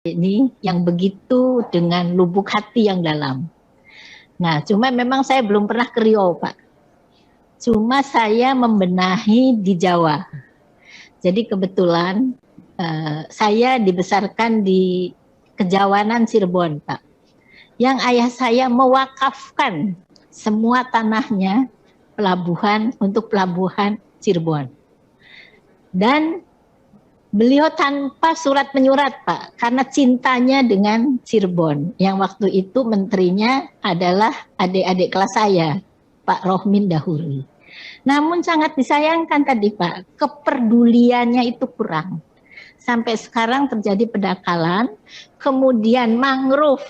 ini yang begitu dengan lubuk hati yang dalam. Nah, cuma memang saya belum pernah ke Riau, Pak. Cuma saya membenahi di Jawa. Jadi kebetulan saya dibesarkan di Kejawanan Cirebon, Pak. Yang ayah saya mewakafkan semua tanahnya pelabuhan untuk pelabuhan Cirebon. Dan beliau tanpa surat menyurat, Pak, karena cintanya dengan Cirebon. Yang waktu itu menterinya adalah adik-adik kelas saya, Pak Rohmin Dahuri. Namun sangat disayangkan tadi, Pak, kepeduliannya itu kurang. Sampai sekarang terjadi pendangkalan, kemudian mangrove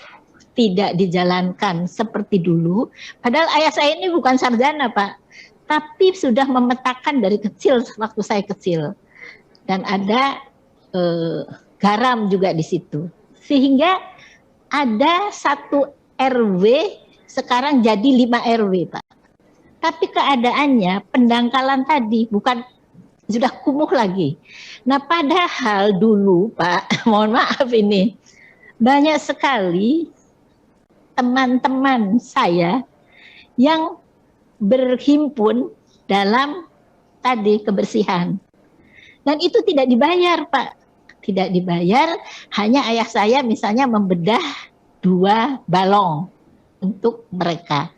tidak dijalankan seperti dulu. Padahal ayah saya ini bukan sarjana, Pak, tapi sudah memetakan dari kecil waktu saya kecil. Dan ada garam juga di situ. Sehingga ada 1 RW sekarang jadi 5 RW, Pak. Tapi keadaannya pendangkalan tadi bukan sudah kumuh lagi. Nah, padahal dulu, Pak, mohon maaf ini, banyak sekali teman-teman saya yang berhimpun dalam tadi kebersihan. Dan itu tidak dibayar, Pak. Tidak dibayar, hanya ayah saya misalnya membedah 2 balong untuk mereka.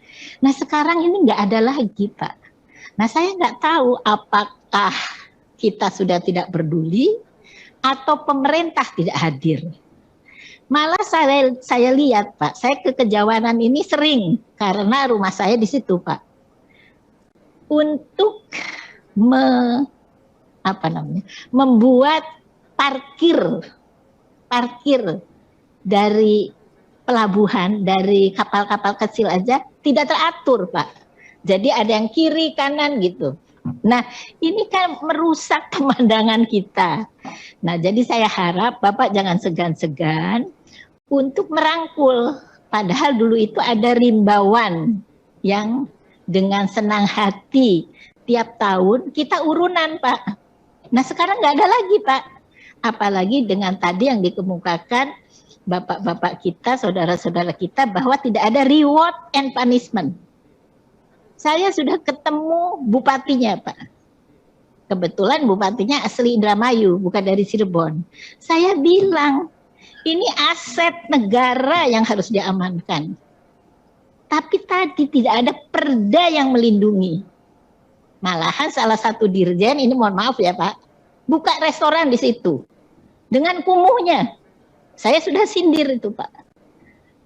Nah, sekarang ini nggak ada lagi, Pak. Nah, saya nggak tahu apakah kita sudah tidak peduli atau pemerintah tidak hadir. Malah saya lihat, Pak, saya ke Kejawanan ini sering karena rumah saya di situ, Pak. Untuk membuat parkir dari pelabuhan, dari kapal-kapal kecil aja tidak teratur, Pak. Jadi ada yang kiri kanan gitu. Nah, ini kan merusak pemandangan kita. Nah, jadi saya harap Bapak jangan segan-segan untuk merangkul. Padahal dulu itu ada rimbawan yang dengan senang hati tiap tahun kita urunan, Pak. Nah, sekarang nggak ada lagi, Pak. Apalagi dengan tadi yang dikemukakan bapak-bapak kita, saudara-saudara kita, bahwa tidak ada reward and punishment. Saya sudah ketemu bupatinya, Pak. Kebetulan bupatinya asli Indramayu, bukan dari Cirebon. Saya bilang, ini aset negara yang harus diamankan. Tapi tadi tidak ada perda yang melindungi. Malahan salah satu dirjen, ini mohon maaf ya, Pak, buka restoran di situ dengan kumuhnya. Saya sudah sindir itu, Pak.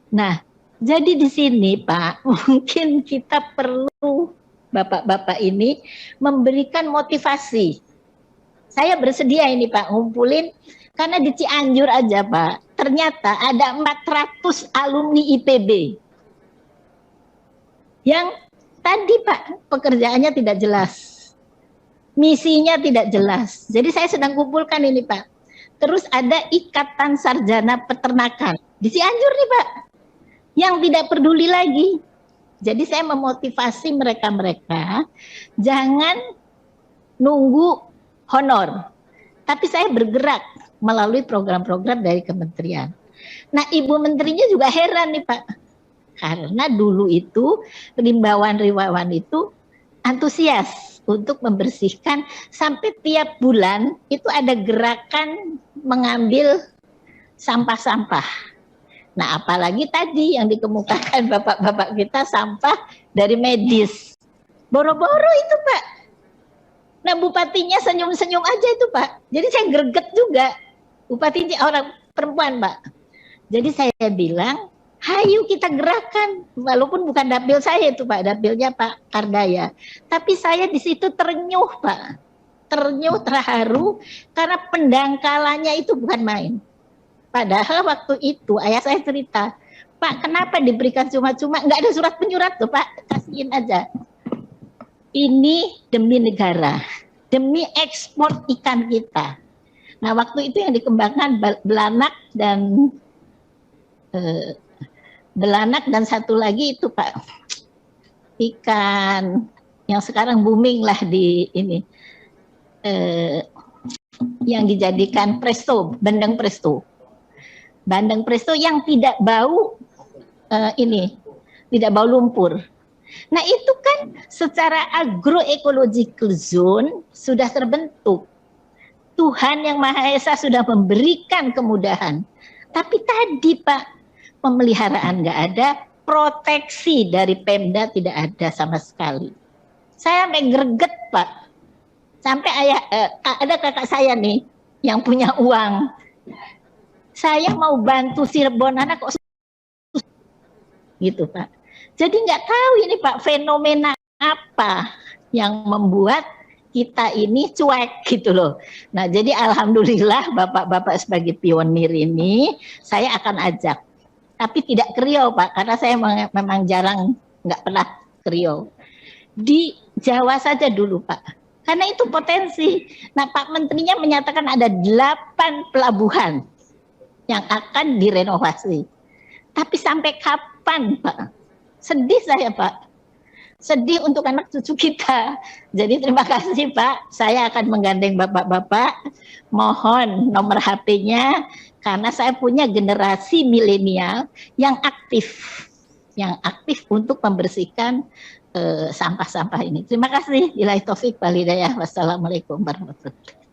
Nah, jadi di sini, Pak, mungkin kita perlu bapak-bapak ini memberikan motivasi. Saya bersedia ini, Pak, ngumpulin, karena di Cianjur aja, Pak, ternyata ada 400 alumni IPB yang tadi, Pak, pekerjaannya tidak jelas, misinya tidak jelas. Jadi saya sedang kumpulkan ini, Pak. Terus ada Ikatan Sarjana Peternakan di Cianjur nih, Pak, yang tidak peduli lagi. Jadi saya memotivasi mereka-mereka jangan nunggu honor, tapi saya bergerak melalui program-program dari kementerian. Nah, Ibu Menterinya juga heran nih, Pak, karena dulu itu rimbawan-rimbawan itu antusias untuk membersihkan, sampai tiap bulan itu ada gerakan mengambil sampah-sampah. Nah, apalagi tadi yang dikemukakan bapak-bapak kita, sampah dari medis. Boro-boro itu, Pak. Nah, bupatinya senyum-senyum aja itu, Pak. Jadi saya greget juga. Bupatinya orang perempuan, Pak. Jadi saya bilang, hayu kita gerakan, walaupun bukan dapil saya itu, Pak, dapilnya Pak Kardaya. Tapi saya di situ terenyuh, Pak. Terenyuh, terharu, karena pendangkalannya itu bukan main. Padahal waktu itu ayah saya cerita, Pak, kenapa diberikan cuma-cuma? Nggak ada surat penyurat tuh, Pak, kasihin aja. Ini demi negara, demi ekspor ikan kita. Nah, waktu itu yang dikembangkan belanak dan satu lagi itu, Pak, ikan yang sekarang booming lah di ini, yang dijadikan presto, bandeng presto. Bandeng presto yang tidak bau tidak bau lumpur. Nah itu kan secara agroecological zone sudah terbentuk. Tuhan yang Maha Esa sudah memberikan kemudahan. Tapi tadi Pak, pemeliharaan nggak ada, proteksi dari Pemda tidak ada sama sekali. Saya sampai greget Pak. Sampai ada kakak saya nih yang punya uang. Saya mau bantu Cirebon anak kok gitu Pak. Jadi nggak tahu ini Pak fenomena apa yang membuat kita ini cuek gitu loh. Nah jadi alhamdulillah bapak-bapak sebagai pionir ini saya akan ajak. Tapi tidak ke Riau Pak, karena saya memang jarang nggak pernah ke Riau. Di Jawa saja dulu Pak, karena itu potensi. Nah Pak Menterinya menyatakan ada 8 pelabuhan yang akan direnovasi. Tapi sampai kapan Pak? Sedih saya Pak. Sedih untuk anak cucu kita. Jadi terima kasih Pak. Saya akan menggandeng bapak-bapak. Mohon nomor HP-nya karena saya punya generasi milenial yang aktif. Yang aktif untuk membersihkan sampah-sampah ini. Terima kasih. Billahi taufik wal hidayah. Wassalamualaikum warahmatullahi wabarakatuh.